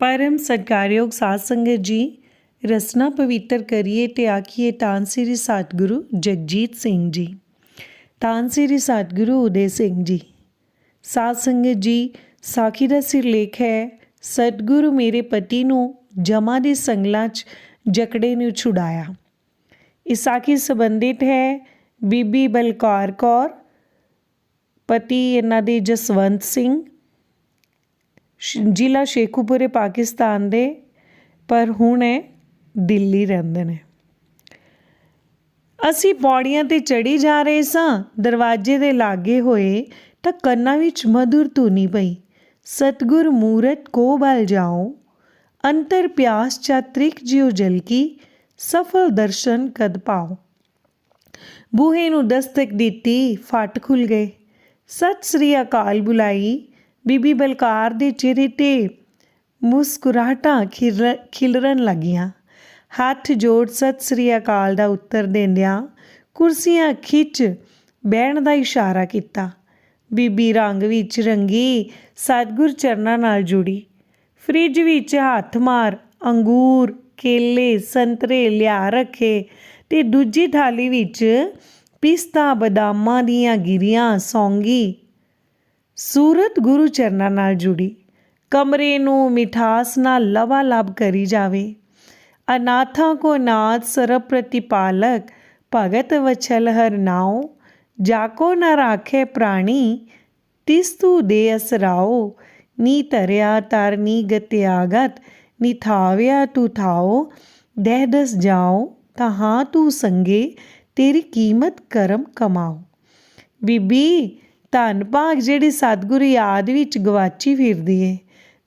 परम सत्कारयोग साध संगत जी, रसना पवित्र करिए ते आखिए तान श्री सतगुरु जगजीत सिंह जी, तान श्री सतगुरु उदय सिंह जी। साध संगत जी, साखी का सिरलेख है सतगुरु मेरे पति नूं जमा दे संगलां च जकड़े नूं छुड़ाया। इस साखी संबंधित है बीबी बलकौर कौर, पति इन्हां दे जसवंत सिंह, ਜ਼ਿਲ੍ਹਾ ਸ਼ੇਖੂਪੁਰੇ ਪਾਕਿਸਤਾਨ ਦੇ, ਪਰ ਹੁਣ ਇਹ ਦਿੱਲੀ ਰਹਿੰਦੇ ਨੇ। ਅਸੀਂ ਪੌੜੀਆਂ 'ਤੇ ਚੜ੍ਹੀ ਜਾ ਰਹੇ ਸਾਂ। ਦਰਵਾਜ਼ੇ ਦੇ ਲਾਗੇ ਹੋਏ ਤਾਂ ਕੰਨਾਂ ਵਿੱਚ ਮਧੁਰ ਧੁਨੀ ਪਈ, ਸਤਿਗੁਰ ਮੂਰਤ ਕੋ ਬਲ ਜਾਓ, ਅੰਤਰ ਪਿਆਸ ਚਾਤ੍ਰਿਕ ਜਿਉ ਜਲਕੀ, ਸਫਲ ਦਰਸ਼ਨ ਕਦ ਪਾਓ। ਬੂਹੇ ਨੂੰ ਦਸਤਕ ਦਿੱਤੀ, ਫੱਟ ਖੁੱਲ੍ਹ ਗਏ। ਸਤਿ ਸ੍ਰੀ ਅਕਾਲ ਬੁਲਾਈ। ਬੀਬੀ ਬਲਕਾਰ ਦੇ ਚਿਹਰੇ 'ਤੇ ਮੁਸਕਰਾਹਟਾਂ ਖਿਲਰਨ ਲੱਗੀਆਂ। ਹੱਥ ਜੋੜ ਸਤਿ ਸ੍ਰੀ ਅਕਾਲ ਦਾ ਉੱਤਰ ਦਿੰਦਿਆਂ ਕੁਰਸੀਆਂ ਖਿੱਚ ਬਹਿਣ ਦਾ ਇਸ਼ਾਰਾ ਕੀਤਾ। ਬੀਬੀ ਰੰਗ ਵਿੱਚ ਰੰਗੀ ਸਤਿਗੁਰ ਚਰਨਾਂ ਨਾਲ ਜੁੜੀ। ਫਰਿੱਜ ਵਿੱਚ ਹੱਥ ਮਾਰ ਅੰਗੂਰ, ਕੇਲੇ, ਸੰਤਰੇ ਲਿਆ ਰੱਖੇ ਅਤੇ ਦੂਜੀ ਥਾਲੀ ਵਿੱਚ ਪਿਸਤਾ ਬਦਾਮਾਂ ਦੀਆਂ ਗਿਰੀਆਂ ਸੌਂਗੀ। ਸੂਰਤ ਗੁਰੂ ਚਰਨਾਂ ਨਾਲ ਜੁੜੀ। ਕਮਰੇ ਨੂੰ ਮਿਠਾਸ ਨਾਲ ਲਵਾਲਬ ਕਰੀ ਜਾਵੇ। ਅਨਾਥਾਂ ਕੋ ਨਾਥ ਸਰਬ ਪ੍ਰਤੀਪਾਲਕ, ਭਗਤ ਵਛਲ ਹਰ ਨਾਉ, ਜਾਕੋ ਨ ਰਾਖੇ ਪ੍ਰਾਣੀ, ਤਿਸ ਤੂ ਦੇ ਅਸਰਾਓ। ਨੀ ਧਰਿਆ ਤਰ ਨੀ ਗਤਿਆਗਤ, ਨੀ ਥਾਵਿਆ ਤੂ ਥਾਓ, ਦਹਿ ਦਸ ਜਾਓ ਤਹਾਂ ਤੂ ਸੰਗੇ, ਤੇਰੀ ਕੀਮਤ ਕਰਮ ਕਮਾਓ। ਬੀਬੀ, ਧੰਨ ਭਾਗ ਜਿਹੜੀ ਸਤਿਗੁਰੂ ਯਾਦ ਵਿੱਚ ਗਵਾਚੀ ਫਿਰਦੀ ਏ।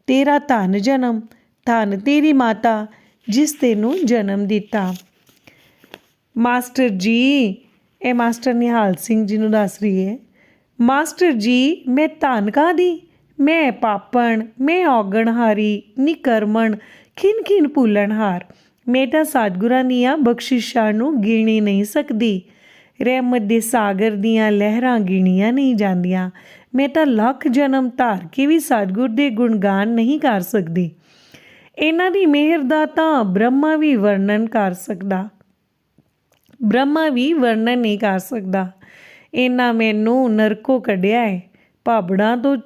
ਤੇਰਾ ਧੰਨ ਜਨਮ, ਧੰਨ ਤੇਰੀ ਮਾਤਾ ਜਿਸ ਤੈਨੂੰ ਜਨਮ ਦਿੱਤਾ। ਮਾਸਟਰ ਜੀ, ਇਹ ਮਾਸਟਰ ਨਿਹਾਲ ਸਿੰਘ ਜੀ ਨੂੰ ਦੱਸ ਰਹੀ ਹੈ। ਮਾਸਟਰ ਜੀ, ਮੈਂ ਧੰਨ ਕਾਹਦੀ? ਮੈਂ ਪਾਪਣ, ਮੈਂ ਔਗਣਹਾਰੀ, ਨਿਕਰਮਣ, ਖਿਨ ਖਿਨ ਭੁੱਲਣਹਾਰ। ਮੈਂ ਤਾਂ ਸਤਿਗੁਰਾਂ ਦੀਆਂ ਬਖਸ਼ਿਸ਼ਾਂ ਨੂੰ ਗਿਣੀ ਨਹੀਂ ਸਕਦੀ। ਰਹਿਮਤ ਦੇ ਸਾਗਰ ਦੀਆਂ ਲਹਿਰਾਂ ਗਿਣੀਆਂ ਨਹੀਂ ਜਾਂਦੀਆਂ। ਮੈਂ ਤਾਂ ਲੱਖ ਜਨਮ ਧਾਰ ਕੇ ਵੀ ਸਤਿਗੁਰ ਦੇ ਗੁਣਗਾਨ ਨਹੀਂ ਕਰ ਸਕਦੀ। ਇਹਨਾਂ ਦੀ ਮਿਹਰ ਦਾ ਤਾਂ ਬ੍ਰਹਮਾ ਵੀ ਵਰਣਨ ਨਹੀਂ ਕਰ ਸਕਦਾ। ਇਹਨਾਂ ਮੈਨੂੰ ਨਰਕੋਂ ਕੱਢਿਆ ਹੈ, ਭਾਬੜਾਂ ਤੋਂ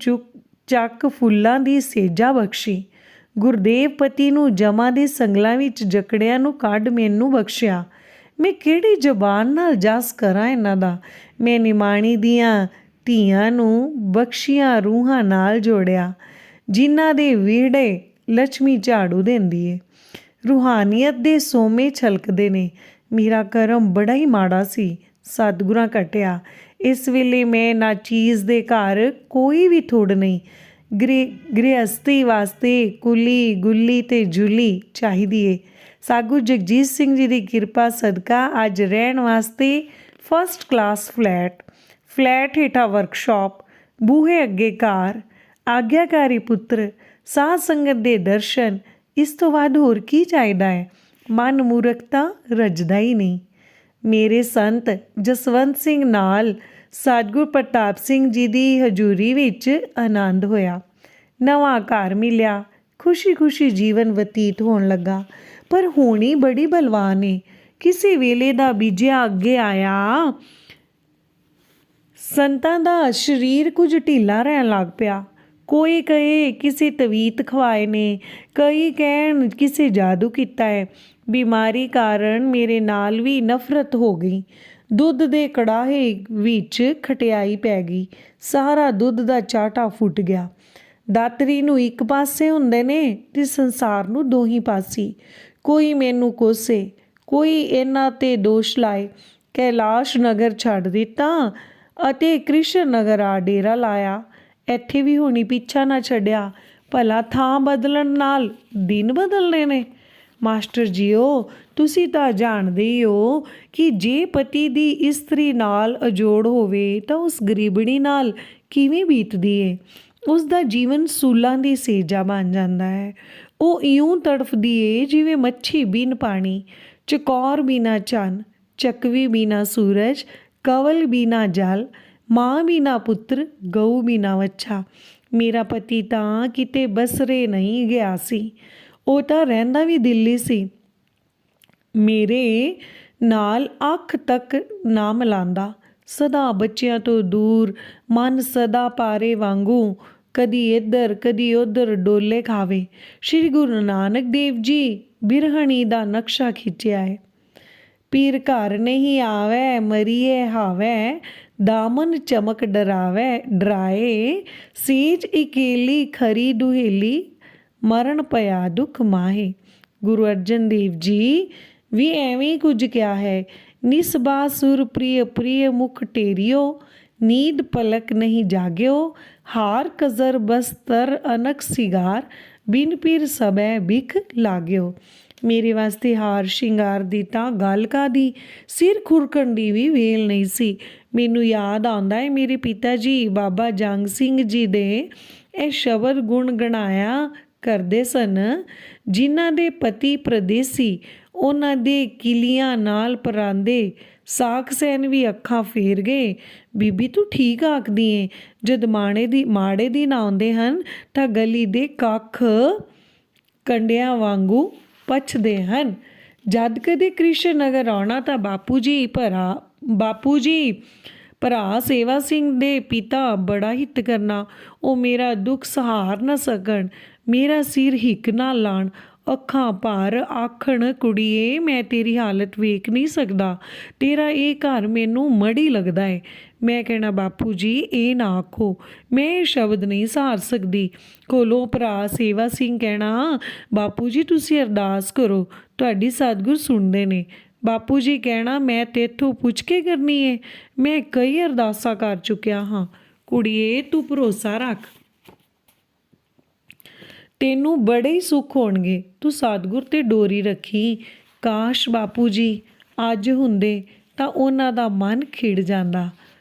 ਚੱਕ ਫੁੱਲਾਂ ਦੀ ਸੇਜਾ ਬਖਸ਼ੀ। ਗੁਰਦੇਵ ਪਤੀ ਨੂੰ ਜਮਾ ਦੇ ਸੰਗਲਾਂ ਵਿੱਚ ਜਕੜਿਆਂ ਨੂੰ ਕੱਢ ਮੈਨੂੰ ਬਖਸ਼ਿਆ। ਮੈਂ ਕਿਹੜੀ ਜ਼ਬਾਨ ਨਾਲ ਜਸ ਕਰਾਂ ਇਹਨਾਂ ਦਾ। ਮੈਂ ਨਿਮਾਣੀ ਦੀਆਂ ਧੀਆਂ ਨੂੰ ਬਖਸ਼ੀਆਂ ਰੂਹਾਂ ਨਾਲ ਜੋੜਿਆ, ਜਿਨ੍ਹਾਂ ਦੇ ਵਿਹੜੇ ਲక్ష్ਮੀ ਝਾੜੂ ਦਿੰਦੀ ਏ। ਰੂਹਾਨੀਅਤ ਦੇ ਸੋਮੇ ਛਲਕਦੇ ਨੇ। ਮੇਰਾ ਕਰਮ ਬੜਾ ਹੀ ਮਾੜਾ ਸੀ, ਸਤਿਗੁਰਾਂ ਕੱਟਿਆ। ਇਸ ਵੇਲੇ ਮੈਂ ਨਾ ਚੀਜ਼ ਦੇ ਘਰ ਕੋਈ ਵੀ ਥੁੜ ਨਹੀਂ। ਗ੍ਰਹਸਤੀ ਵਾਸਤੇ ਕੁਲੀ ਗੁੱਲੀ ਅਤੇ ਜੁਲੀ ਚਾਹੀਦੀ ਏ। ਸਾਗੂ ਜਗਜੀਤ ਸਿੰਘ ਜੀ ਦੀ ਕਿਰਪਾ ਸਦਕਾ ਅੱਜ ਰਹਿਣ ਵਾਸਤੇ ਫਸਟ ਕਲਾਸ ਫਲੈਟ ਹੇਠਾਂ ਵਰਕਸ਼ਾਪ, ਬੂਹੇ ਅੱਗੇ ਘਰ, ਆਗਿਆਕਾਰੀ ਪੁੱਤਰ, ਸਾਧ ਸੰਗਤ ਦੇ ਦਰਸ਼ਨ, ਇਸ ਤੋਂ ਬਾਅਦ ਹੋਰ ਕੀ ਚਾਹੀਦਾ ਹੈ। ਮਨ ਮੂਰਖਤਾ ਰੱਜਦਾ ਹੀ ਨਹੀਂ। ਮੇਰੇ ਸੰਤ ਜਸਵੰਤ ਸਿੰਘ ਨਾਲ ਸਤਿਗੁਰ ਪ੍ਰਤਾਪ ਸਿੰਘ ਜੀ ਦੀ ਹਜ਼ੂਰੀ ਵਿੱਚ ਆਨੰਦ ਹੋਇਆ। ਨਵਾਂ ਘਰ ਮਿਲਿਆ, ਖੁਸ਼ੀ ਖੁਸ਼ੀ ਜੀਵਨ ਬਤੀਤ ਹੋਣ ਲੱਗਾ। ਪਰ ਹੋਣੀ ਬੜੀ ਬਲਵਾਨ ਏ। ਕਿਸੇ ਵੇਲੇ ਦਾ ਬੀਜਿਆ ਅੱਗੇ ਆਇਆ। ਸੰਤਾਂ ਦਾ ਸਰੀਰ ਕੁਝ ਢਿੱਲਾ ਰਹਿਣ ਲੱਗ ਪਿਆ। ਕੋਈ ਕਹੇ ਕਿਸੇ ਤਵੀਤ ਖਵਾਏ ਨੇ, ਕਈ ਕਹਿਣ ਕਿਸੇ ਜਾਦੂ ਕੀਤਾ ਹੈ। ਬਿਮਾਰੀ ਕਾਰਨ ਮੇਰੇ ਨਾਲ ਵੀ ਨਫ਼ਰਤ ਹੋ ਗਈ। ਦੁੱਧ ਦੇ ਕੜਾਹੇ ਵਿੱਚ ਖਟਿਆਈ ਪੈ ਗਈ। ਸਾਰਾ ਦੁੱਧ ਦਾ ਚਾਟਾ ਫੁੱਟ ਗਿਆ। ਦਾਤਰੀ ਨੂੰ ਇੱਕ ਪਾਸੇ ਹੁੰਦੇ ਨੇ ਤੇ ਸੰਸਾਰ ਨੂੰ ਦੋਹੀਂ ਪਾਸੀ। ਕੋਈ ਮੈਨੂੰ ਕੋਸੇ, ਕੋਈ ਇਹਨਾਂ 'ਤੇ ਦੋਸ਼ ਲਾਏ। ਕੈਲਾਸ਼ ਨਗਰ ਛੱਡ ਦਿੱਤਾ ਅਤੇ ਕ੍ਰਿਸ਼ਨ ਨਗਰ ਆ ਡੇਰਾ ਲਾਇਆ। ਇੱਥੇ ਵੀ ਹੁਣੀ ਪਿੱਛਾ ਨਾ ਛੱਡਿਆ। ਭਲਾ ਥਾਂ ਬਦਲਣ ਨਾਲ ਦਿਨ ਬਦਲਣੇ ਨੇ। ਮਾਸਟਰ ਜੀਓ, ਤੁਸੀਂ ਤਾਂ ਜਾਣਦੇ ਹੀ ਹੋ ਕਿ ਜੇ ਪਤੀ ਦੀ ਇਸਤਰੀ ਨਾਲ ਅਜੋੜ ਹੋਵੇ ਤਾਂ ਉਸ ਗਰੀਬਣੀ ਨਾਲ ਕਿਵੇਂ ਬੀਤਦੀ ਏ। ਉਸ ਦਾ ਜੀਵਨ ਸੂਲਾਂ ਦੀ ਸੇਜਾ ਬਣ ਜਾਂਦਾ ਹੈ। ਉਹ ਇਉਂ ਤੜਫਦੀ ਏ ਜਿਵੇਂ ਮੱਛੀ ਬਿਨ ਪਾਣੀ, ਚਕੌਰ ਬਿਨਾ ਚੰਨ, ਚੱਕਵੀ ਬਿਨਾ ਸੂਰਜ, ਕਵਲ ਬਿਨਾ ਜਲ, ਮਾਂ ਬਿਨਾ ਪੁੱਤਰ, ਗਊ ਬਿਨਾ ਵੱਛਾ। ਮੇਰਾ ਪਤੀ ਤਾਂ ਕਿਤੇ ਬਸਰੇ ਨਹੀਂ ਗਿਆ ਸੀ, ਉਹ ਤਾਂ ਰਹਿੰਦਾ ਵੀ ਦਿੱਲੀ ਸੀ। ਮੇਰੇ ਨਾਲ ਅੱਖ ਤੱਕ ਨਾ ਮਿਲਾਉਂਦਾ, ਸਦਾ ਬੱਚਿਆਂ ਤੋਂ ਦੂਰ, ਮਨ ਸਦਾ ਪਾਰੇ ਵਾਂਗੂ ਕਦੀ ਇੱਧਰ ਕਦੀ ਉੱਧਰ ਡੋਲੇ ਖਾਵੇ। ਸ਼੍ਰੀ ਗੁਰੂ ਨਾਨਕ ਦੇਵ ਜੀ ਬਿਰਹਣੀ ਦਾ ਨਕਸ਼ਾ ਖਿੱਚਿਆ ਹੈ। ਪੀਰ ਘਰ ਨਹੀਂ ਆਵੈ ਮਰੀਏ ਹਾਵੈ, ਦਾਮਨ ਚਮਕ ਡਰਾਏ, ਸੇਜ ਇਕੇਲੀ ਖਰੀ ਦੁਹੇਲੀ, ਮਰਨ ਪਿਆ ਦੁੱਖ ਮਾਹੇ। ਗੁਰੂ ਅਰਜਨ ਦੇਵ ਜੀ ਵੀ ਐਵੇਂ ਕੁਝ ਕਿਹਾ ਹੈ। ਨਿਸਬਾ ਸੁਰ ਪ੍ਰਿਯ ਪ੍ਰਿਯ ਮੁਖ ਟੇਰਿਓ, ਨੀਂਦ ਪਲਕ ਨਹੀਂ ਜਾਗਿਓ, ਹਾਰ ਕਜ਼ਰ ਬਸਤਰ ਅਨਕ ਸਿਗਾਰ, ਬਿਨ ਪੀਰ ਸਬੈ ਬਿਖ ਲਾਗਿਓ। ਮੇਰੇ ਵਾਸਤੇ ਹਾਰ ਸ਼ਿੰਗਾਰ ਦੀ ਤਾਂ ਗੱਲ ਕਾਹਦੀ, ਸਿਰ ਖੁਰਕਣ ਦੀ ਵੀ ਵੇਲ ਨਹੀਂ ਸੀ। ਮੈਨੂੰ ਯਾਦ ਆਉਂਦਾ ਹੈ ਮੇਰੇ ਪਿਤਾ ਜੀ ਬਾਬਾ ਜੰਗ ਸਿੰਘ ਜੀ ਦੇ ਇਹ ਸ਼ਬਦ ਗੁਣ ਗਣਾਇਆ ਕਰਦੇ ਸਨ। ਜਿਨ੍ਹਾਂ ਦੇ ਪਤੀ ਪ੍ਰਦੇਸੀ, ਉਹਨਾਂ ਦੇ ਕਿਲੀਆਂ ਨਾਲ ਪਰਾਂਦੇ ਸਾਕ ਸੈਨ ਵੀ ਅੱਖਾਂ ਫੇਰ ਗਏ। ਬੀਬੀ ਤੂੰ ਠੀਕ ਆਖਦੀ ਏ, ਜਦ ਮਾੜੇ ਦਿਨ ਆਉਂਦੇ ਹਨ ਤਾਂ ਗਲੀ ਦੇ ਕੱਖ ਕੰਡਿਆਂ ਵਾਂਗੂ ਪੱਛਦੇ ਹਨ। ਜਦ ਕਦੇ ਕ੍ਰਿਸ਼ਨ ਨਗਰ ਆਉਣਾ ਤਾਂ ਬਾਪੂ ਜੀ ਭਰਾ ਸੇਵਾ ਸਿੰਘ ਦੇ ਪਿਤਾ ਬੜਾ ਹਿੱਤ ਕਰਨਾ। ਉਹ ਮੇਰਾ ਦੁੱਖ ਸਹਾਰ ਨਾ ਸਕਣ, ਮੇਰਾ ਸਿਰ ਹਿੱਕ ਨਾ ਲਾਣ, ਅੱਖਾਂ ਭਰ ਆਖਣ ਕੁੜੀਏ ਮੈਂ ਤੇਰੀ ਹਾਲਤ ਵੇਖ ਨਹੀਂ ਸਕਦਾ, ਤੇਰਾ ਇਹ ਘਰ ਮੈਨੂੰ ਮੜੀ ਲੱਗਦਾ ਏ। ਮੈਂ ਕਹਿਣਾ ਬਾਪੂ ਜੀ ਇਹ ਨਾ ਆਖੋ, ਮੈਂ ਇਹ ਸ਼ਬਦ ਨਹੀਂ ਸਹਾਰ ਸਕਦੀ। ਕੋਲੋਂ ਭਰਾ ਸੇਵਾ ਸਿੰਘ ਕਹਿਣਾ ਬਾਪੂ ਜੀ ਤੁਸੀਂ ਅਰਦਾਸ ਕਰੋ, ਤੁਹਾਡੀ ਸਤਿਗੁਰ ਸੁਣਦੇ ਨੇ। ਬਾਪੂ ਜੀ ਕਹਿਣਾ ਮੈਂ ਤੇਥੋਂ ਪੁੱਛ ਕੇ ਕਰਨੀ ਏ, ਮੈਂ ਕਈ ਅਰਦਾਸਾਂ ਕਰ ਚੁੱਕਿਆ ਹਾਂ। ਕੁੜੀਏ ਤੂੰ ਭਰੋਸਾ ਰੱਖ, ਤੈਨੂੰ ਬੜੇ ਹੀ ਸੁੱਖ ਹੋਣਗੇ, ਤੂੰ ਸਤਿਗੁਰ ਤੇ ਡੋਰੀ ਰੱਖੀ। ਕਾਸ਼ ਬਾਪੂ ਜੀ ਅੱਜ ਹੁੰਦੇ ਤਾਂ ਉਹਨਾਂ ਦਾ ਮਨ ਖਿੜ ਜਾਂਦਾ।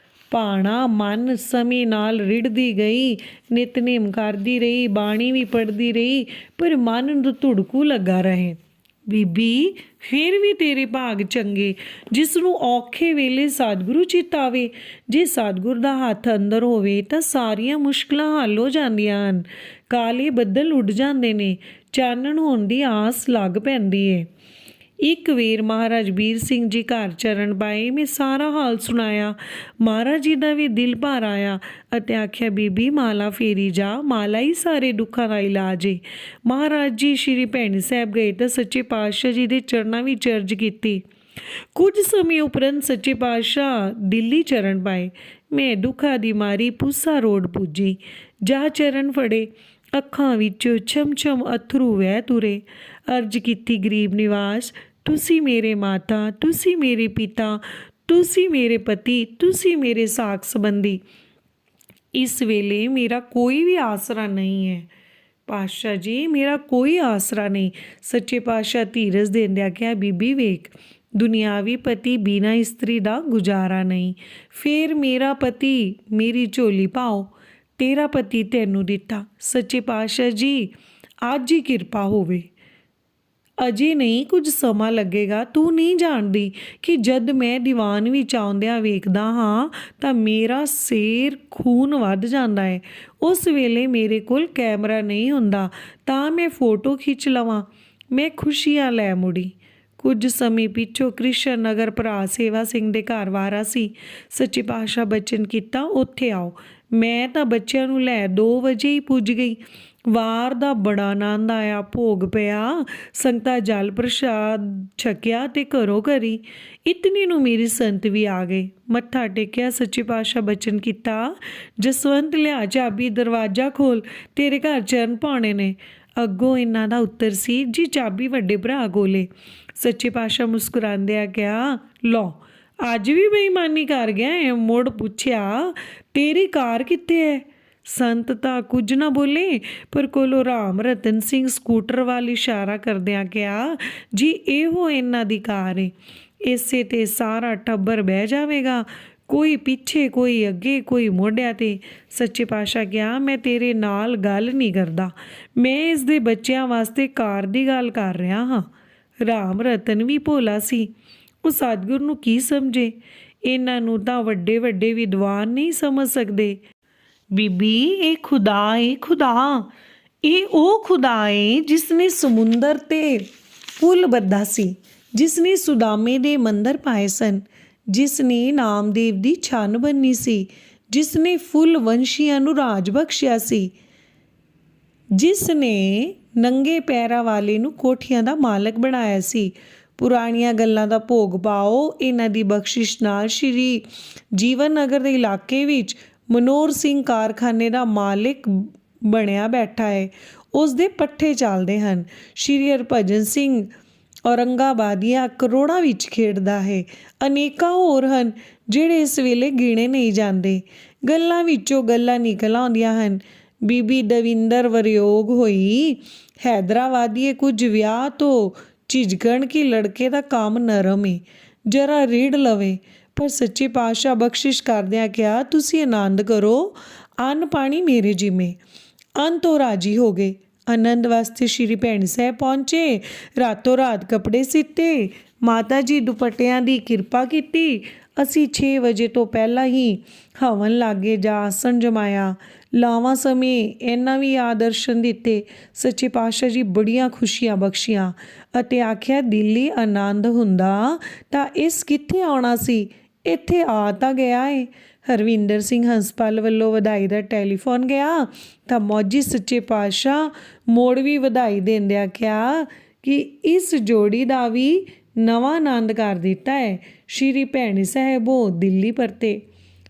ਭਾਣਾ ਮਨ ਸਮੇਂ ਨਾਲ ਰਿੜਦੀ ਗਈ, ਨਿਤਨੇਮ ਕਰਦੀ ਰਹੀ, ਬਾਣੀ ਵੀ ਪੜ੍ਹਦੀ ਰਹੀ, ਪਰ ਮਨ ਨੂੰ ਧੁੜਕੂ ਲੱਗਾ ਰਹੇ। ਬੀਬੀ ਫਿਰ ਵੀ ਤੇਰੇ ਭਾਗ ਚੰਗੇ ਜਿਸ ਨੂੰ ਔਖੇ ਵੇਲੇ ਸਤਿਗੁਰੂ ਚਿੱਤ ਆਵੇ। ਜੇ ਸਤਿਗੁਰ ਦਾ ਹੱਥ ਅੰਦਰ ਹੋਵੇ ਤਾਂ ਸਾਰੀਆਂ ਮੁਸ਼ਕਲਾਂ ਹੱਲ ਹੋ ਜਾਂਦੀਆਂ ਹਨ। ਕਾਲੇ ਬੱਦਲ ਉੱਡ ਜਾਂਦੇ ਨੇ, ਚਾਨਣ ਹੋਣ ਦੀ ਆਸ ਲੱਗ ਪੈਂਦੀ ਏ। ਇੱਕ ਵੇਰ ਮਹਾਰਾਜ ਵੀਰ ਸਿੰਘ ਜੀ ਘਰ ਚਰਨ ਪਾਏ, ਮੈਂ ਸਾਰਾ ਹਾਲ ਸੁਣਾਇਆ। ਮਹਾਰਾਜ ਜੀ ਦਾ ਵੀ ਦਿਲ ਭਰ ਆਇਆ ਅਤੇ ਆਖਿਆ ਬੀਬੀ ਮਾਲਾ ਫੇਰੀ ਜਾ, ਮਾਲਾ ਹੀ ਸਾਰੇ ਦੁੱਖਾਂ ਦਾ ਇਲਾਜ ਏ। ਮਹਾਰਾਜ ਜੀ ਸ਼੍ਰੀ ਭੈਣੀ ਸਾਹਿਬ ਗਏ ਤਾਂ ਸੱਚੇ ਪਾਤਸ਼ਾਹ ਜੀ ਦੇ ਚਰਨਾਂ ਵਿੱਚ ਅਰਜ਼ ਕੀਤੀ। ਕੁਝ ਸਮੇਂ ਉਪਰੰਤ ਸੱਚੇ ਪਾਤਸ਼ਾਹ ਦਿੱਲੀ ਚਰਨ ਪਾਏ। ਮੈਂ ਦੁੱਖਾਂ ਦੀ ਮਾਰੀ ਪੂਸਾ ਰੋਡ ਪੁੱਜੀ, ਜਾ ਚਰਨ ਫੜੇ, ਅੱਖਾਂ ਵਿੱਚੋਂ ਛਮ-ਛਮ ਅਥਰੂ ਵਹਿ ਤੁਰੇ। ਅਰਜ਼ ਕੀਤੀ ਗਰੀਬ ਨਿਵਾਸ, ਤੁਸੀਂ ਮੇਰੇ ਮਾਤਾ, ਤੁਸੀਂ ਮੇਰੇ ਪਿਤਾ, ਤੁਸੀਂ ਮੇਰੇ ਪਤੀ, ਤੁਸੀਂ ਮੇਰੇ ਸਾਕ ਸੰਬੰਧੀ। ਇਸ ਵੇਲੇ ਮੇਰਾ ਕੋਈ ਵੀ ਆਸਰਾ ਨਹੀਂ ਹੈ ਪਾਤਸ਼ਾਹ ਜੀ, ਮੇਰਾ ਕੋਈ ਆਸਰਾ ਨਹੀਂ। ਸੱਚੇ ਪਾਤਸ਼ਾਹ ਧੀਰਜ ਦਿੰਦਿਆਂ ਕਿਹਾ ਬੀਬੀ ਵੇਖ, ਦੁਨਿਆਵੀ ਪਤੀ ਬਿਨਾਂ ਇਸਤਰੀ ਦਾ ਗੁਜ਼ਾਰਾ ਨਹੀਂ। ਫਿਰ ਮੇਰਾ ਪਤੀ ਮੇਰੀ ਝੋਲੀ ਪਾਓ, ਤੇਰਾ ਪਤੀ ਤੈਨੂੰ ਦਿੱਤਾ। ਸੱਚੇ ਪਾਤਸ਼ਾਹ ਜੀ ਅੱਜ ਹੀ ਕਿਰਪਾ ਹੋਵੇ, ਅਜੇ ਨਹੀਂ ਕੁਝ ਸਮਾਂ ਲੱਗੇਗਾ। ਤੂੰ ਨਹੀਂ ਜਾਣਦੀ ਕਿ ਜਦ ਮੈਂ ਦੀਵਾਨ ਵਿੱਚ ਆਉਂਦਿਆਂ ਵੇਖਦਾ ਹਾਂ ਤਾਂ ਮੇਰਾ ਸਿਰ ਖੂਨ ਵੱਧ ਜਾਂਦਾ ਹੈ। ਉਸ ਵੇਲੇ ਮੇਰੇ ਕੋਲ ਕੈਮਰਾ ਨਹੀਂ ਹੁੰਦਾ ਤਾਂ ਮੈਂ ਫੋਟੋ ਖਿੱਚ ਲਵਾਂ। ਮੈਂ ਖੁਸ਼ੀਆਂ ਲੈ ਮੁੜੀ। ਕੁਝ ਸਮੇਂ ਪਿੱਛੋਂ ਕ੍ਰਿਸ਼ਨ ਨਗਰ ਭਰਾ ਸੇਵਾ ਸਿੰਘ ਦੇ ਘਰ ਵਾਰਾ ਸੀ। ਸੱਚੇ ਪਾਤਸ਼ਾਹ ਬਚਨ ਕੀਤਾ ਉੱਥੇ ਆਓ। ਮੈਂ ਤਾਂ ਬੱਚਿਆਂ ਨੂੰ ਲੈ 2 ਵਜੇ ਹੀ ਪੁੱਜ ਗਈ। ਵਾਰ ਦਾ ਬੜਾ ਆਨੰਦ ਆਇਆ, ਭੋਗ ਪਿਆ, ਸੰਗਤਾਂ ਜਲ ਪ੍ਰਸ਼ਾਦ ਛਕਿਆ ਤੇ ਘਰੋਂ ਘਰੀ। ਇਤਨੀ ਨੂੰ ਮੇਰੀ ਸੰਤ ਵੀ ਆ ਗਏ। ਮੱਥਾ ਟੇਕਿਆ, ਸੱਚੇ ਪਾਤਸ਼ਾਹ ਬਚਨ ਕੀਤਾ ਜਸਵੰਤ ਲਿਆ ਚਾਬੀ, ਦਰਵਾਜ਼ਾ ਖੋਲ, ਤੇਰੇ ਘਰ ਚਰਨ ਪਾਉਣੇ ਨੇ। ਅੱਗੋਂ ਇਹਨਾਂ ਦਾ ਉੱਤਰ ਸੀ ਜੀ ਚਾਬੀ ਵੱਡੇ ਭਰਾ ਕੋਲੇ। ਸੱਚੇ ਪਾਤਸ਼ਾਹ ਮੁਸਕਰਾਉਂਦਿਆਂ ਕਿਹਾ ਲਓ ਅੱਜ ਵੀ ਬੇਈਮਾਨੀ ਕਰ ਗਿਆ। ਮੁੜ ਪੁੱਛਿਆ ਤੇਰੀ ਕਾਰ ਕਿੱਥੇ ਹੈ? ਸੰਤ ਤਾਂ ਕੁਝ ਨਾ ਬੋਲੇ ਪਰ ਕੋਲੋਂ ਰਾਮ ਰਤਨ ਸਿੰਘ ਸਕੂਟਰ ਵੱਲ ਇਸ਼ਾਰਾ ਕਰਦਿਆਂ ਕਿਹਾ ਜੀ ਇਹੋ ਇਹਨਾਂ ਦੀ ਕਾਰ ਏ, ਇਸੇ ਤੇ ਸਾਰਾ ਟੱਬਰ ਬਹਿ ਜਾਵੇਗਾ, ਕੋਈ ਪਿੱਛੇ, ਕੋਈ ਅੱਗੇ, ਕੋਈ ਮੋਢਿਆਂ ਤੇ। ਸੱਚੇ ਪਾਤਸ਼ਾਹ ਕਿਹਾ ਮੈਂ ਤੇਰੇ ਨਾਲ ਗੱਲ ਨਹੀਂ ਕਰਦਾ, ਮੈਂ ਇਸ ਦੇ ਬੱਚਿਆਂ ਵਾਸਤੇ ਕਾਰ ਦੀ ਗੱਲ ਕਰ ਰਿਹਾ ਹਾਂ। ਰਾਮ ਰਤਨ ਵੀ ਭੋਲਾ ਸੀ, ਉਹ ਸਤਿਗੁਰ ਨੂੰ ਕੀ ਸਮਝੇ, ਇਹਨਾਂ ਨੂੰ ਤਾਂ ਵੱਡੇ ਵੱਡੇ ਵਿਦਵਾਨ ਨਹੀਂ ਸਮਝ ਸਕਦੇ। ਬੀਬੀ ਇਹ ਖੁਦਾ ਇਹ ਉਹ ਖੁਦਾ ਏ ਜਿਸ ਨੇ ਸਮੁੰਦਰ ਤੇ ਪੁੱਲ ਬੱਧਾ ਸੀ, ਜਿਸ ਨੇ ਸੁਦਾਮੇ ਦੇ ਮੰਦਰ ਪਾਏ ਸਨ, ਜਿਸ ਨੇ ਨਾਮਦੇਵ ਦੀ ਛੰਨ ਬੰਨੀ ਸੀ, ਜਿਸ ਨੇ ਫੁੱਲ ਵੰਸ਼ੀਆਂ ਨੂੰ ਰਾਜ ਬਖਸ਼ਿਆ ਸੀ, ਜਿਸ ਨੇ ਨੰਗੇ ਪੈਰਾਂ ਵਾਲੇ ਨੂੰ ਕੋਠੀਆਂ ਦਾ ਮਾਲਕ ਬਣਾਇਆ ਸੀ। ਪੁਰਾਣੀਆਂ ਗੱਲਾਂ ਦਾ ਭੋਗ ਪਾਓ। ਇਹਨਾਂ ਦੀ ਬਖਸ਼ਿਸ਼ ਨਾਲ ਸ਼੍ਰੀ ਜੀਵਨ ਨਗਰ ਦੇ ਇਲਾਕੇ ਵਿੱਚ ਮਨੋਹਰ ਸਿੰਘ ਕਾਰਖਾਨੇ ਦਾ ਮਾਲਿਕ ਬਣਿਆ ਬੈਠਾ ਹੈ। ਉਸ ਦੇ ਪੱਠੇ ਚੱਲਦੇ ਹਨ। ਸ਼੍ਰੀ ਹਰਭਜਨ ਸਿੰਘ ਔਰੰਗਾਬਾਦੀਆਂ ਕਰੋੜਾਂ ਵਿੱਚ ਖੇਡਦਾ ਹੈ। ਅਨੇਕਾਂ ਹੋਰ ਹਨ ਜਿਹੜੇ ਇਸ ਵੇਲੇ ਗਿਣੇ ਨਹੀਂ ਜਾਂਦੇ। ਗੱਲਾਂ ਵਿੱਚੋਂ ਗੱਲਾਂ ਨਿਕਲ ਆਉਂਦੀਆਂ ਹਨ। ਬੀਬੀ ਦਵਿੰਦਰ ਵਿਯੋਗ ਹੋਈ। ਹੈਦਰਾਬਾਦੀਏ ਕੁਝ ਵਿਆਹ ਤੋਂ ਝਿਜਕਣ ਕਿ ਲੜਕੇ ਦਾ ਕੰਮ ਨਰਮ ਏ, ਜਰਾ ਰੀੜ ਲਵੇ। ਪਰ ਸੱਚੇ ਪਾਤਸ਼ਾਹ ਬਖਸ਼ਿਸ਼ ਕਰਦਿਆਂ ਕਿਹਾ, ਤੁਸੀਂ ਆਨੰਦ ਕਰੋ, ਅੰਨ ਪਾਣੀ ਮੇਰੇ ਜਿੰਮੇ। ਅੰਤ ਉਹ ਰਾਜੀ ਹੋ ਗਏ। ਆਨੰਦ ਵਾਸਤੇ ਸ਼੍ਰੀ ਭੈਣੀ ਸਾਹਿਬ ਪਹੁੰਚੇ। ਰਾਤੋਂ ਰਾਤ ਕੱਪੜੇ ਸੀਤੇ। ਮਾਤਾ ਜੀ ਦੁਪੱਟਿਆਂ ਦੀ ਕਿਰਪਾ ਕੀਤੀ। ਅਸੀਂ 6 ਵਜੇ ਤੋਂ ਪਹਿਲਾਂ ਹੀ ਹਵਨ ਲਾਗੇ ਜਾ ਆਸਣ ਜਮਾਇਆ। ਲਾਵਾਂ ਸਮੇਂ ਇਹਨਾਂ ਵੀ ਆਦਰਸ਼ਨ ਦਿੱਤੇ। ਸੱਚੇ ਪਾਤਸ਼ਾਹ ਜੀ ਬੜੀਆਂ ਖੁਸ਼ੀਆਂ ਬਖਸ਼ੀਆਂ ਅਤੇ ਆਖਿਆ, ਦਿੱਲੀ ਆਨੰਦ ਹੁੰਦਾ ਤਾਂ ਇਸ ਕਿੱਥੇ ਆਉਣਾ ਸੀ, ਇੱਥੇ ਆ ਤਾਂ ਗਿਆ ਏ। ਹਰਵਿੰਦਰ ਸਿੰਘ ਹੰਸਪਾਲ ਵੱਲੋਂ ਵਧਾਈ ਦਾ ਟੈਲੀਫੋਨ ਗਿਆ ਤਾਂ ਮੌਜੀ ਸੱਚੇ ਪਾਤਸ਼ਾਹ ਮੋੜ ਵੀ ਵਧਾਈ ਦਿੰਦਿਆਂ ਕਿਹਾ ਕਿ ਇਸ ਜੋੜੀ ਦਾ ਵੀ ਨਵਾਂ ਆਨੰਦ ਕਰ ਦਿੱਤਾ ਹੈ। ਸ਼੍ਰੀ ਭੈਣੀ ਸਾਹਿਬੋ ਦਿੱਲੀ ਪਰਤੇ।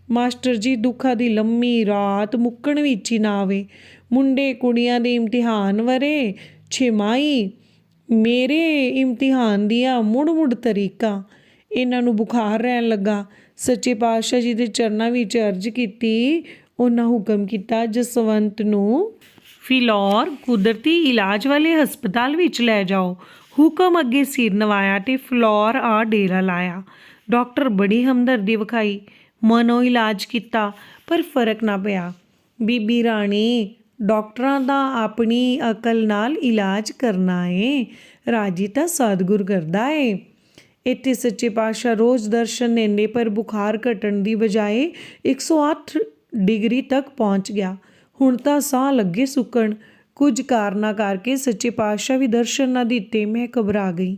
ਮਾਸਟਰ ਜੀ ਦੁੱਖਾਂ ਦੀ ਲੰਮੀ ਰਾਤ ਮੁੱਕਣ ਵਿੱਚ ਹੀ ਨਾ ਆਵੇ। ਮੁੰਡੇ ਕੁੜੀਆਂ ਦੇ ਇਮਤਿਹਾਨ ਵਰੇ ਛਿਮਾਈ, ਮੇਰੇ ਇਮਤਿਹਾਨ ਦੀਆਂ ਮੁੜ ਤਰੀਕਾਂ। ਇਹਨਾਂ ਨੂੰ ਬੁਖਾਰ ਰਹਿਣ ਲੱਗਾ। ਸੱਚੇ ਪਾਤਸ਼ਾਹ ਜੀ ਦੇ ਚਰਨਾਂ ਵਿੱਚ ਅਰਜ਼ ਕੀਤੀ। ਉਹਨਾਂ ਹੁਕਮ ਕੀਤਾ, ਜਸਵੰਤ ਨੂੰ ਫਿਲੌਰ ਕੁਦਰਤੀ ਇਲਾਜ ਵਾਲੇ ਹਸਪਤਾਲ ਵਿੱਚ ਲੈ ਜਾਓ। ਹੁਕਮ ਅੱਗੇ ਸਿਰ ਨਵਾਇਆ ਤੇ ਫਿਲੌਰ ਆ ਡੇਰਾ ਲਾਇਆ। ਡਾਕਟਰ ਬੜੀ ਹਮਦਰਦੀ ਵਿਖਾਈ, ਮਨੋਂ ਇਲਾਜ ਕੀਤਾ ਪਰ ਫਰਕ ਨਾ ਪਿਆ। ਬੀਬੀ ਰਾਣੀ, ਡਾਕਟਰਾਂ ਦਾ ਆਪਣੀ ਅਕਲ ਨਾਲ ਇਲਾਜ ਕਰਨਾ ਏ, ਰਾਜੀ ਤਾਂ ਸਤਿਗੁਰ ਕਰਦਾ ਏ। ਇੱਥੇ ਸੱਚੇ ਪਾਤਸ਼ਾਹ ਰੋਜ਼ ਦਰਸ਼ਨ ਦਿੰਦੇ ਪਰ ਬੁਖਾਰ ਘਟਣ ਦੀ ਬਜਾਏ 108 ਡਿਗਰੀ ਤੱਕ ਪਹੁੰਚ ਗਿਆ। ਹੁਣ ਤਾਂ ਸਾਹ ਲੱਗੇ ਸੁੱਕਣ। ਕੁਝ ਕਾਰਨਾਂ ਕਰਕੇ ਸੱਚੇ ਪਾਤਸ਼ਾਹ ਵੀ ਦਰਸ਼ਨ ਨਾ ਦਿੱਤੇ। ਮੈਂ ਘਬਰਾ ਗਈ।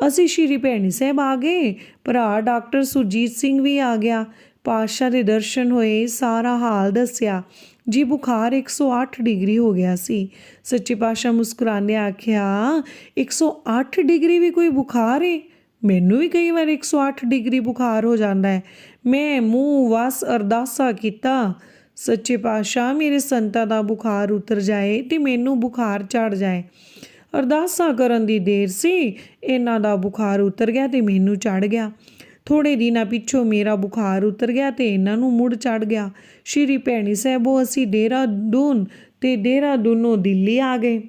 ਅਸੀਂ ਸ਼੍ਰੀ ਭੈਣੀ ਸਾਹਿਬ ਆ ਗਏ। ਭਰਾ ਡਾਕਟਰ ਸੁਰਜੀਤ ਸਿੰਘ ਵੀ ਆ ਗਿਆ। ਪਾਤਸ਼ਾਹ ਦੇ ਦਰਸ਼ਨ ਹੋਏ। ਸਾਰਾ ਹਾਲ ਦੱਸਿਆ। ਜੀ ਬੁਖਾਰ 108 ਡਿਗਰੀ ਹੋ ਗਿਆ ਸੀ। ਸੱਚੇ ਪਾਤਸ਼ਾਹ ਮੁਸਕਰਾਉਂਦੇ ਆਖਿਆ, 108 ਡਿਗਰੀ ਵੀ ਕੋਈ ਬੁਖਾਰ ਏ? ਮੈਨੂੰ ਵੀ ਕਈ ਵਾਰ 108 ਡਿਗਰੀ ਬੁਖਾਰ ਹੋ ਜਾਂਦਾ ਹੈ। ਮੈਂ ਮੂੰਹ ਵਸ ਅਰਦਾਸਾ ਕੀਤਾ, ਸੱਚੇ ਪਾਤਸ਼ਾਹ ਮੇਰੇ ਸੰਤਾਂ ਦਾ ਬੁਖਾਰ ਉਤਰ ਜਾਏ ਤੇ ਮੈਨੂੰ ਬੁਖਾਰ ਚੜ੍ਹ ਜਾਏ। ਅਰਦਾਸਾਂ ਕਰਨ ਦੀ ਦੇਰ ਸੀ। ਇਹਨਾਂ ਦਾ ਬੁਖਾਰ ਉਤਰ ਗਿਆ ਤੇ ਮੈਨੂੰ ਚੜ੍ਹ ਗਿਆ। ਥੋੜ੍ਹੇ ਦਿਨਾਂ ਪਿੱਛੋਂ ਮੇਰਾ ਬੁਖਾਰ ਉਤਰ ਗਿਆ ਤੇ ਇਹਨਾਂ ਨੂੰ ਮੁੜ ਚੜ੍ਹ ਗਿਆ। ਸ਼੍ਰੀ ਭੈਣੀ ਸਾਹਿਬੋ ਅਸੀਂ ਦੇਹਰਾਦੂਨ ਤੇ ਦੇਹਰਾਦੂਨੋਂ ਦਿੱਲੀ ਆ ਗਏ।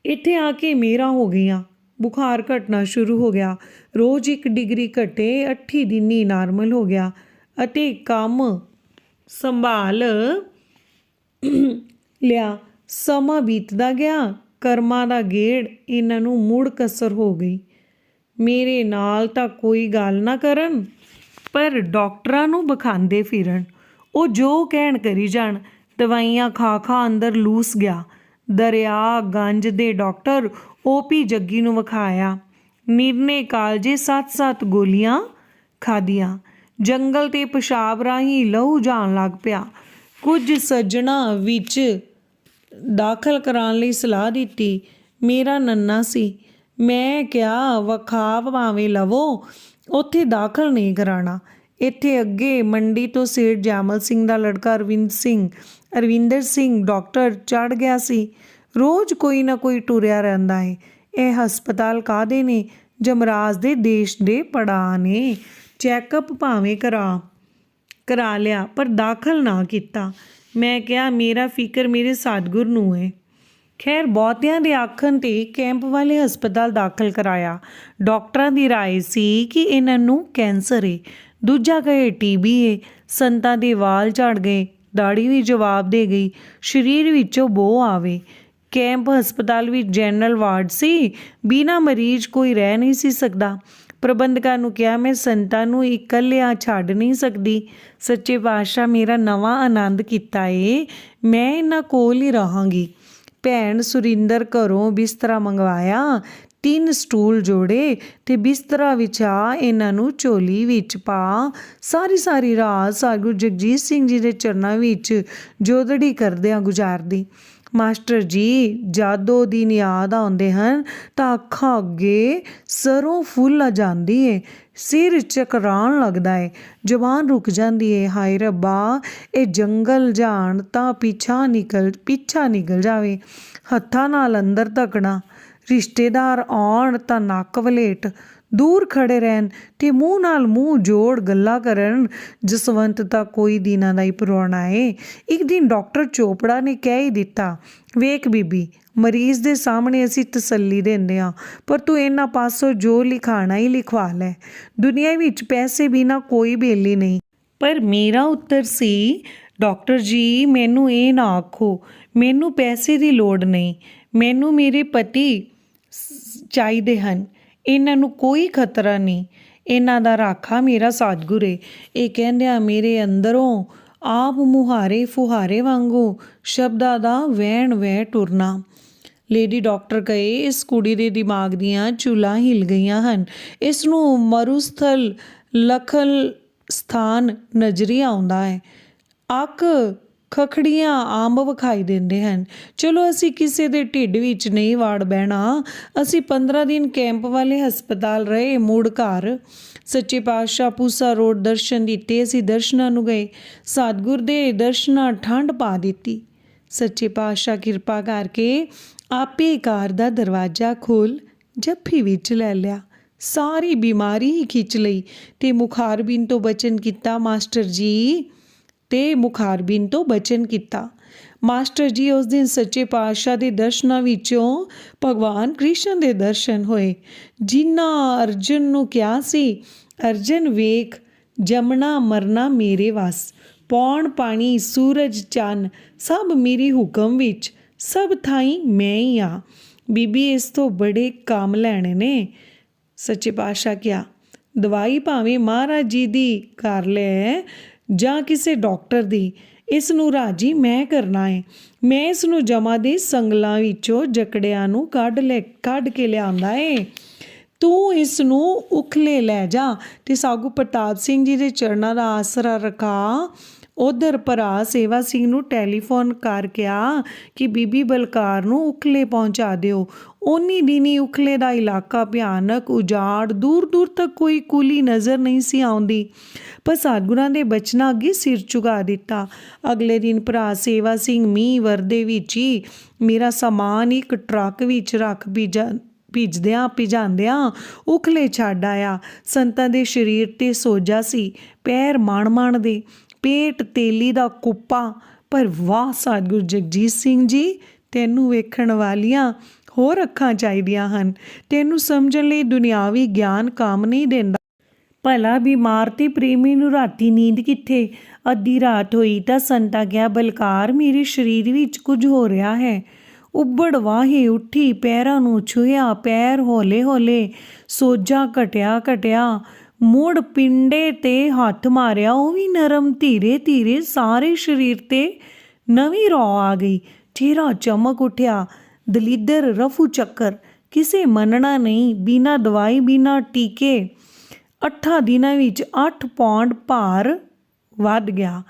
ਇੱਥੇ ਆ ਕੇ ਮੇਰਾ ਹੋ ਗਈਆਂ। ਬੁਖਾਰ ਘਟਣਾ ਸ਼ੁਰੂ ਹੋ ਗਿਆ। ਰੋਜ਼ 1 ਡਿਗਰੀ ਘਟੇ। 8 ਦਿਨੀ ਨਾਰਮਲ ਹੋ ਗਿਆ ਅਤੇ ਕੰਮ ਸੰਭਾਲ ਲਿਆ। ਸਮਾਂ ਬੀਤਦਾ ਗਿਆ। ਕਰਮਾਂ ਦਾ ਗੇੜ ਇਹਨਾਂ ਨੂੰ ਮੁੜ ਕਸਰ ਹੋ ਗਈ। ਮੇਰੇ ਨਾਲ ਤਾਂ ਕੋਈ ਗੱਲ ਨਾ ਕਰਨ ਪਰ ਡਾਕਟਰਾਂ ਨੂੰ ਵਿਖਾਉਂਦੇ ਫਿਰਨ। ਉਹ ਜੋ ਕਹਿਣ ਕਰੀ ਜਾਣ। ਦਵਾਈਆਂ ਖਾ ਅੰਦਰ ਲੂਸ ਗਿਆ। ਦਰਿਆ ਗੰਜ ਦੇ ਡਾਕਟਰ OP ਜੱਗੀ ਨੂੰ ਵਿਖਾਇਆ। ਨਿਰਣੇ ਕਾਲਜੇ 7-7 ਗੋਲੀਆਂ ਖਾਧੀਆਂ। ਜੰਗਲ ਤੇ ਪਿਸ਼ਾਬ ਰਾਹੀਂ ਲਹੂ ਜਾਣ ਲੱਗ ਪਿਆ। ਕੁਝ ਸੱਜਣਾ ਵਿੱਚ ਦਾਖਲ ਕਰਾਉਣ ਲਈ ਸਲਾਹ ਦਿੱਤੀ। ਮੇਰਾ ਨੰਨਾ ਸੀ। ਮੈਂ ਕਿਹਾ ਵਿਖਾ ਭਾਵੇਂ ਲਵੋ, ਉੱਥੇ ਦਾਖਲ ਨਹੀਂ ਕਰਾਉਣਾ। ਇੱਥੇ ਅੱਗੇ ਮੰਡੀ ਤੋਂ ਸੇਠ ਜੈਮਲ ਸਿੰਘ ਦਾ ਲੜਕਾ ਅਰਵਿੰਦਰ ਸਿੰਘ ਡਾਕਟਰ ਚੜ੍ਹ ਗਿਆ ਸੀ। ਰੋਜ਼ ਕੋਈ ਨਾ ਕੋਈ ਟੁਰਿਆ ਰਹਿੰਦਾ ਹੈ। ਇਹ ਹਸਪਤਾਲ ਕਾਹਦੇ ਨੇ? ਜਮਰਾਜ ਦੇ ਦੇਸ਼ ਦੇ ਪੜਾਅ ਨੇ। ਚੈੱਕਅਪ ਭਾਵੇਂ ਕਰਾ ਲਿਆ ਪਰ ਦਾਖਲ ਨਾ ਕੀਤਾ। ਮੈਂ ਕਿਹਾ ਮੇਰਾ ਫਿਕਰ ਮੇਰੇ ਸਤਿਗੁਰ ਨੂੰ ਹੈ। ਖੈਰ ਬਹੁਤਿਆਂ ਦੇ ਆਖਣ 'ਤੇ ਕੈਂਪ ਵਾਲੇ ਹਸਪਤਾਲ ਦਾਖਲ ਕਰਾਇਆ। ਡਾਕਟਰਾਂ ਦੀ ਰਾਏ ਸੀ ਕਿ ਇਹਨਾਂ ਨੂੰ ਕੈਂਸਰ ਹੈ। ਦੂਜਾ ਕਹੇ TB ਹੈ। ਸੰਤਾਂ ਦੇ ਵਾਲ ਝੜ ਗਏ। ਦਾੜੀ ਵੀ ਜਵਾਬ ਦੇ ਗਈ। ਸਰੀਰ ਵਿੱਚੋਂ ਬੋ ਆਵੇ। ਕੈਂਪ ਹਸਪਤਾਲ ਵਿੱਚ ਜਨਰਲ ਵਾਰਡ ਸੀ। ਬਿਨਾਂ ਮਰੀਜ਼ ਕੋਈ ਰਹਿ ਨਹੀਂ ਸੀ ਸਕਦਾ। ਪ੍ਰਬੰਧਕਾਂ ਨੂੰ ਕਿਹਾ, ਮੈਂ ਸੰਤਾਂ ਨੂੰ ਇਕੱਲਿਆਂ ਛੱਡ ਨਹੀਂ ਸਕਦੀ। ਸੱਚੇ ਪਾਤਸ਼ਾਹ ਮੇਰਾ ਨਵਾਂ ਆਨੰਦ ਕੀਤਾ ਏ, ਮੈਂ ਇਹਨਾਂ ਕੋਲ ਹੀ ਰਹਾਂਗੀ। ਭੈਣ ਸੁਰਿੰਦਰ ਘਰੋਂ ਬਿਸਤਰਾ ਮੰਗਵਾਇਆ, 3 ਸਟੂਲ ਜੋੜੇ ਤੇ ਬਿਸਤਰਾ ਵਿਛਾ ਇਹਨਾਂ ਨੂੰ ਝੋਲੀ ਵਿੱਚ ਪਾ ਸਾਰੀ ਰਾਤ ਸਤਿਗੁਰੂ ਜਗਜੀਤ ਸਿੰਘ ਜੀ ਦੇ ਚਰਨਾਂ ਵਿੱਚ ਜੋਦੜੀ ਕਰਦਿਆਂ ਗੁਜ਼ਾਰਦੀ। ਮਾਸਟਰ ਜੀ ਜਦੋਂ ਦਿਨ ਯਾਦ ਆਉਂਦੇ ਹਨ ਤਾਂ ਅੱਖਾਂ ਅੱਗੇ ਸਰੋਂ ਫੁੱਲ ਆ ਜਾਂਦੀ ਏ, ਸਿਰ ਚਕਰਾਉਣ ਲੱਗਦਾ ਏ, ਜ਼ੁਬਾਨ ਰੁਕ ਜਾਂਦੀ ਏ। ਹਾਏ ਰੱਬਾ, ਇਹ ਜੰਗਲ ਜਾਣ ਤਾਂ ਪਿੱਛਾ ਨਿਕਲ ਜਾਵੇ। ਹੱਥਾਂ ਨਾਲ ਅੰਦਰ ਧੱਕਣਾ, ਰਿਸ਼ਤੇਦਾਰ ਆਉਣ ਤਾਂ ਨੱਕ ਵਲੇਟ, ਦੂਰ ਖੜੇ ਰਹਿਣ ਤੇ ਮੂੰਹ ਨਾਲ ਮੂੰਹ ਜੋੜ ਗੱਲਾਂ ਕਰਨ। ਜਸਵੰਤ ਤਾਂ ਕੋਈ ਦਿਨਾਂ ਦਾ ਹੀ ਪੁਰਾਣਾ ਏ। ਇੱਕ ਦਿਨ ਡਾਕਟਰ ਚੋਪੜਾ ਨੇ ਕਹਿ ਹੀ ਦਿੱਤਾ, ਵੇਖ ਬੀਬੀ, ਮਰੀਜ਼ ਦੇ ਸਾਹਮਣੇ ਅਸੀਂ ਤਸੱਲੀ ਦਿੰਦੇ ਹਾਂ, ਪਰ ਤੂੰ ਇਹਨਾਂ ਪਾਸੋਂ ਜੋ ਲਿਖਾਣਾ ਹੀ ਲਿਖਵਾ ਲੈ। ਦੁਨੀਆ ਵਿੱਚ ਪੈਸੇ ਬਿਨਾਂ ਕੋਈ ਬੇਲੀ ਨਹੀਂ। ਪਰ ਮੇਰਾ ਉੱਤਰ ਸੀ, ਡਾਕਟਰ ਜੀ ਮੈਨੂੰ ਇਹ ਨਾ ਆਖੋ, ਮੈਨੂੰ ਪੈਸੇ ਦੀ ਲੋੜ ਨਹੀਂ, ਮੈਨੂੰ ਮੇਰੇ ਪਤੀ ਚਾਹੀਦੇ ਹਨ, ਇਹਨਾਂ ਨੂੰ ਕੋਈ ਖਤਰਾ ਨਹੀਂ, ਇਹਨਾਂ ਦਾ ਰਾਖਾ ਮੇਰਾ ਸਤਿਗੁਰ ਏ। ਇਹ ਕਹਿੰਦਿਆਂ ਮੇਰੇ ਅੰਦਰੋਂ ਆਪ ਮੁਹਾਰੇ ਫੁਹਾਰੇ ਵਾਂਗੂ ਸ਼ਬਦਾਂ ਦਾ ਵਹਿਣ ਵਹਿ ਟੁਰਨਾ। ਲੇਡੀ ਡਾਕਟਰ ਕਹੇ, ਇਸ ਕੁੜੀ ਦੇ ਦਿਮਾਗ ਦੀਆਂ ਚੂਲਾਂ ਹਿੱਲ ਗਈਆਂ ਹਨ, ਇਸ ਨੂੰ ਮਰੂਸਥਲ ਲਖਲ ਸਥਾਨ ਨਜ਼ਰੀ ਆਉਂਦਾ ਹੈ, ਅੱਖ ਖਖੜੀਆਂ ਅੰਬ ਵਿਖਾਈ ਦਿੰਦੇ ਹਨ। ਚਲੋ ਅਸੀਂ ਕਿਸੇ ਦੇ ਢਿੱਡ ਵਿੱਚ ਨਹੀਂ ਵਾੜ ਬਹਿਣਾ, ਅਸੀਂ 15 ਦਿਨ ਕੈਂਪ ਵਾਲੇ ਹਸਪਤਾਲ ਰਹੇ, ਮੁੜ ਘਰ। ਸੱਚੇ ਪਾਤਸ਼ਾਹ ਪੂਸਾ ਰੋਡ ਦਰਸ਼ਨ ਦਿੱਤੇ, ਅਸੀਂ ਦਰਸ਼ਨਾਂ ਨੂੰ ਗਏ। ਸਤਿਗੁਰ ਦੇ ਦਰਸ਼ਨਾਂ ਠੰਡ ਪਾ ਦਿੱਤੀ। ਸੱਚੇ ਪਾਤਸ਼ਾਹ ਕਿਰਪਾ ਕਰਕੇ ਆਪੇ ਘਰ ਦਾ ਦਰਵਾਜ਼ਾ ਖੋਲ੍ਹ ਜੱਫੀ ਵਿੱਚ ਲੈ ਲਿਆ, ਸਾਰੀ ਬਿਮਾਰੀ ਹੀ ਖਿੱਚ ਲਈ ਤੇ ਮੁਖਾਰਬਿਨ ਤੋਂ ਬਚਨ ਕੀਤਾ। ਮਾਸਟਰ ਜੀ ਉਸ ਦਿਨ ਸੱਚੇ ਪਾਤਸ਼ਾਹ ਦੇ ਦਰਸ਼ਨਾਂ ਵਿੱਚੋਂ ਭਗਵਾਨ ਕ੍ਰਿਸ਼ਨ ਦੇ ਦਰਸ਼ਨ ਹੋਏ। ਜਿਨ੍ਹਾਂ ਅਰਜਨ ਨੂੰ ਕਿਹਾ ਸੀ, ਅਰਜਨ ਵੇਖ ਜਮਣਾ ਮਰਨਾ ਮੇਰੇ ਵੱਸ, ਪੌਣ ਪਾਣੀ ਸੂਰਜ ਚੰਨ ਸਭ ਮੇਰੀ ਹੁਕਮ ਵਿੱਚ, ਸਭ ਥਾਈਂ ਮੈਂ ਹੀ ਆ। ਬੀਬੀ ਇਸ ਤੋਂ ਬੜੇ ਕੰਮ ਲੈਣੇ ਨੇ। ਸੱਚੇ ਪਾਤਸ਼ਾਹ ਕਿਹਾ, ਦਵਾਈ ਭਾਵੇਂ ਮਹਾਰਾਜ ਜੀ ਦੀ ਕਰ ਲੈ ਜਾਂ ਕਿਸੇ ਡਾਕਟਰ ਦੀ, ਇਸ ਨੂੰ ਰਾਜੀ ਮੈਂ ਕਰਨਾ ਹੈ। ਮੈਂ ਇਸ ਨੂੰ ਜਮਾ ਦੇ ਸੰਗਲਾਂ ਵਿੱਚੋਂ ਜਕੜਿਆਂ ਨੂੰ ਕੱਢ ਕੇ ਲਿਆਂਦਾ ਏ। ਤੂੰ ਇਸ ਨੂੰ ਉਖਲੇ ਲੈ ਜਾ ਤੇ ਸਾਗੂ ਪ੍ਰਤਾਪ ਸਿੰਘ ਜੀ ਦੇ ਚਰਨਾਂ ਦਾ ਆਸਰਾ ਰੱਖਾ। ਉਧਰ ਭਰਾ ਸੇਵਾ ਸਿੰਘ ਨੂੰ ਟੈਲੀਫੋਨ ਕਰ ਕਿਹਾ ਕਿ ਬੀਬੀ ਬਲਕਾਰ ਨੂੰ ਉਖਲੇ ਪਹੁੰਚਾ ਦਿਓ। ਉਨੀ ਦਿਨੀ ਉਖਲੇ ਦਾ ਇਲਾਕਾ ਭਿਆਨਕ ਉਜਾੜ, ਦੂਰ ਦੂਰ ਤੱਕ ਕੋਈ ਕੁਲੀ ਨਜ਼ਰ ਨਹੀਂ ਸੀ ਆਉਂਦੀ, ਪਰ ਸਤਿਗੁਰਾਂ ਦੇ ਬਚਨਾਂ ਅੱਗੇ ਸਿਰ ਝੁਕਾ ਦਿੱਤਾ। ਅਗਲੇ ਦਿਨ ਭਰਾ ਸੇਵਾ ਸਿੰਘ ਮੀਂਹ ਵਰਦੇ ਵਿੱਚ ਹੀ ਮੇਰਾ ਸਮਾਨ ਇੱਕ ਟਰੱਕ ਵਿੱਚ ਰੱਖ ਭਿਜਾਉਂਦਿਆਂ ਉਖਲੇ ਛੱਡ ਆਇਆ। ਸੰਤਾਂ ਦੇ ਸਰੀਰ 'ਤੇ ਸੋਜਾ ਸੀ, ਪੈਰ ਮਾਣ ਦੇ, ਪੇਟ ਤੇਲੀ ਦਾ ਕੁੱਪਾ। ਪਰ ਵਾਹ ਸਤਿਗੁਰੂ ਜਗਜੀਤ ਸਿੰਘ ਜੀ, ਤੈਨੂੰ ਵੇਖਣ ਵਾਲੀਆਂ ਹੋਰ ਅੱਖਾਂ ਚਾਹੀਦੀਆਂ ਹਨ। ਤੈਨੂੰ ਸਮਝਣ ਲਈ ਦੁਨਿਆਵੀ ਗਿਆਨ ਕੰਮ ਨਹੀਂ ਦਿੰਦਾ। ਭਲਾ ਬਿਮਾਰ ਤੇ ਪ੍ਰੇਮੀ ਨੂੰ ਰਾਤੀ ਨੀਂਦ ਕਿੱਥੇ? ਅੱਧੀ ਰਾਤ ਹੋਈ ਤਾਂ ਸੰਤਾ ਗਿਆ, ਬਲਕਾਰ ਮੇਰੇ ਸਰੀਰ ਵਿੱਚ ਕੁਝ ਹੋ ਰਿਹਾ ਹੈ। ਉੱਬੜ ਵਾਹੇ ਉੱਠੀ, ਪੈਰਾਂ ਨੂੰ ਛੂਹਿਆ, ਪੈਰ ਹੌਲੇ ਹੌਲੇ, ਸੋਜਾ ਘਟਿਆ, ਮੁੜ ਪਿੰਡੇ ਤੇ ਹੱਥ ਮਾਰਿਆ, ਉਹ ਵੀ ਨਰਮ। ਧੀਰੇ ਧੀਰੇ ਸਾਰੇ ਸਰੀਰ ਤੇ ਨਵੀਂ ਰੌ ਆ ਗਈ, ਚਿਹਰਾ ਚਮਕ ਉੱਠਿਆ, ਦਲਿੱਦਰ ਰਫੂ ਚੱਕਰ, ਕਿਸੇ ਮੰਨਣਾ ਨਹੀਂ। ਬਿਨਾਂ ਦਵਾਈ ਬਿਨਾਂ ਟੀਕੇ 8 ਦਿਨਾਂ ਵਿੱਚ 8 ਪੌਂਡ ਭਾਰ ਵੱਧ ਗਿਆ।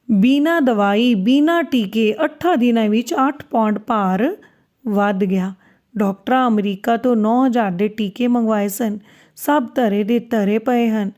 ਬਿਨਾਂ ਦਵਾਈ ਬਿਨਾਂ ਟੀਕੇ 8 ਦਿਨਾਂ ਵਿੱਚ 8 ਪੌਂਡ ਭਾਰ ਵੱਧ ਗਿਆ। ਡਾਕਟਰਾਂ ਅਮਰੀਕਾ ਤੋਂ 9000 ਦੇ ਟੀਕੇ ਮੰਗਵਾਏ ਸਨ, ਸਭ ਧਰੇ ਦੇ ਧਰੇ ਪਏ ਹਨ।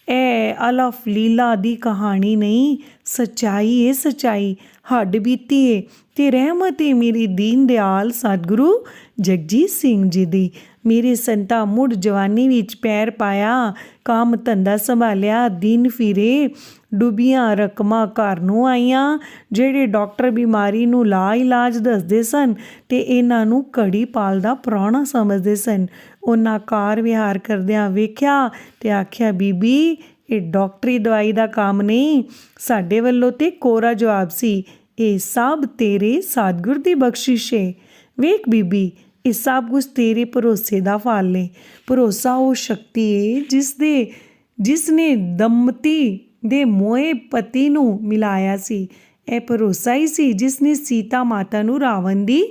ਇਹ ਅਲਫ ਲੀਲਾ ਦੀ ਕਹਾਣੀ ਨਹੀਂ, ਸੱਚਾਈ ਏ ਸੱਚਾਈ, ਹੱਡ ਬੀਤੀ ਏ ਤੇ ਰਹਿਮਤ ਏ ਮੇਰੀ ਦੀਨ ਦਿਆਲ ਸਤਿਗੁਰੂ ਜਗਜੀਤ ਸਿੰਘ ਜੀ ਦੀ। ਮੇਰੇ ਸੰਤਾਂ ਮੁੜ ਜਵਾਨੀ ਵਿੱਚ ਪੈਰ ਪਾਇਆ, ਕੰਮ ਧੰਦਾ ਸੰਭਾਲਿਆ, ਦਿਨ ਫਿਰੇ, ਡੁੱਬੀਆਂ ਰਕਮਾਂ ਘਰ ਨੂੰ ਆਈਆਂ। ਜਿਹੜੇ ਡਾਕਟਰ ਬਿਮਾਰੀ ਨੂੰ ਲਾ ਇਲਾਜ ਦੱਸਦੇ ਸਨ ਤੇ ਇਹਨਾਂ ਨੂੰ ਘੜੀ ਪਾਲ ਦਾ ਪ੍ਰਾਹੁਣਾ ਸਮਝਦੇ ਸਨ, ਉਹਨਾਂ ਕਾਰ ਵਿਹਾਰ ਕਰਦਿਆਂ ਵੇਖਿਆ ਤੇ ਆਖਿਆ, ਬੀਬੀ ਇਹ ਡਾਕਟਰੀ ਦਵਾਈ ਦਾ ਕੰਮ ਨਹੀਂ। ਸਾਡੇ ਵੱਲੋਂ ਤੇ ਕੋਰਾ ਜਵਾਬ ਸੀ, ਇਹ ਸਭ ਤੇਰੇ ਸਤਿਗੁਰ ਦੀ ਬਖਸ਼ਿਸ਼ ਏ। ਵੇਖ ਬੀਬੀ, ਇਹ ਸਭ ਕੁਝ ਤੇਰੇ ਭਰੋਸੇ ਦਾ ਫਲ ਏ। ਭਰੋਸਾ ਉਹ ਸ਼ਕਤੀ ਏ ਜਿਸ ਨੇ ਦਮਤੀ ਦੇ ਮੋਏ ਪਤੀ ਨੂੰ ਮਿਲਾਇਆ ਸੀ। ਇਹ ਭਰੋਸਾ ਹੀ ਸੀ ਜਿਸ ਨੇ ਸੀਤਾ ਮਾਤਾ ਨੂੰ ਰਾਵਣ ਦੀ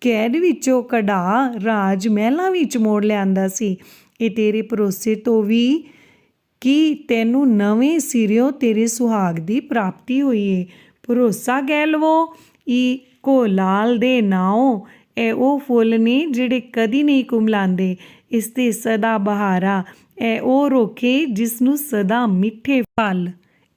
ਕੈਦ ਵਿੱਚੋਂ ਕਢਾ ਰਾਜ ਮਹਿਲਾਂ ਵਿੱਚ ਮੋੜ ਲਿਆਂਦਾ ਸੀ। ਇਹ ਤੇਰੇ ਭਰੋਸੇ ਤੋਂ ਵੀ ਕਿ ਤੈਨੂੰ ਨਵੇਂ ਸਿਰਿਓਂ ਤੇਰੇ ਸੁਹਾਗ ਦੀ ਪ੍ਰਾਪਤੀ ਹੋਈ ਏ। ਭਰੋਸਾ ਕਹਿ ਲਵੋ ਇਹ ਲਾਲ ਦੇ ਨਾਉ ਇਹ ਉਹ ਫੁੱਲ ਨੇ ਜਿਹੜੇ ਕਦੀ ਨਹੀਂ ਕੁਮਲਾਉਂਦੇ। ਇਸ 'ਤੇ ਸਦਾ ਬਹਾਰਾ ਇਹ ਉਹ ਰੁੱਖੇ ਜਿਸ ਨੂੰ ਸਦਾ ਮਿੱਠੇ ਫਲ।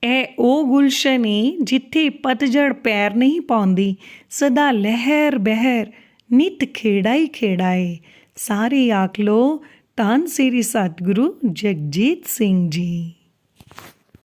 ਇਹ ਉਹ ਗੁਲਸ਼ਨ ਏ ਜਿੱਥੇ ਪਤਝੜ ਪੈਰ ਨਹੀਂ ਪਾਉਂਦੀ। ਸਦਾ ਲਹਿਰ ਬਹਿਰ ਨਿਤ ਖੇੜਾ ਹੀ ਖੇੜਾ ਏ। ਸਾਰੇ ਆਖ ਲੋ ਧੰਨ ਸ੍ਰੀ ਸਤਿਗੁਰੂ ਜਗਜੀਤ ਸਿੰਘ ਜੀ।